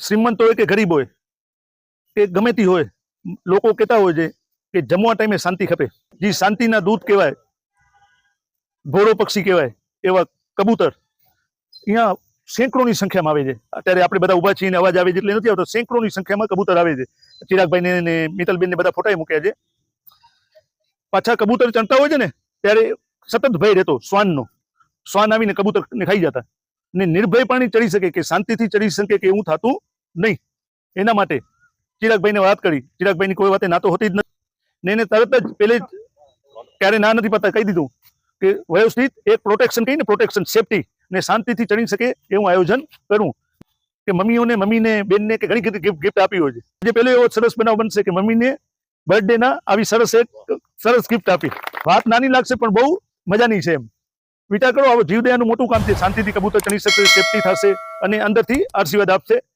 શ્રીમંત હોય કે ગરીબ હોય કે ગમે તે હોય, લોકો કહેતા હોય છે કે જમવા ટાઈમે શાંતિ ખપે. જે શાંતિના દૂત કહેવાય, ભોળો પક્ષી કહેવાય એવા કબૂતર અહીંયા સેંકડોની સંખ્યામાં આવે છે. અત્યારે આપણે બધા ઊભા છીએ ને અવાજ આવે છે એટલે નથી આવતો. સેંકડોની સંખ્યામાં કબૂતર આવે છે. ચિરાગભાઈને ને મિત્તલબેનને બધા ફોટા મૂક્યા છે. પાછા કબૂતર ચણતા હોય છે ને ત્યારે સતત ભય રહેતો શ્વાનનો. શ્વાન આવીને કબૂતરને ખાઈ જતા ને નિર્ભયપણે ચડી શકે કે શાંતિથી ચડી શકે કે એવું થતું નહીં. એના માટે ચિરાગભાઈને વાત કરી. ચિરાગભાઈની કોઈ વાતે ના તો હોતી જ નથી ને એને તરત જ પહેલે જ ક્યારે ના નથી પાડતા કહી દીધું કે વ્યવસ્થિત એક પ્રોટેક્શન કહીને પ્રોટેક્શન સેફટી ને શાંતિથી ચડી શકે એવું આયોજન કરવું. કે મમ્મીને બેનને કે ઘણી ગિફ્ટ આપી હોય છે. જે પહેલો એવો સરસ બનાવ બનશે કે મમ્મીને બર્થડેના આવી સરસ ગિફ્ટ આપી. વાત નાની લાગશે પણ બહુ મજાની છે. એમ વિચાર કરો, આવો જીવદયાનું મોટું કામ છે. શાંતિથી કબૂતર ચડી શકશે, સેફટી થશે અને અંદરથી આશીર્વાદ આપશે.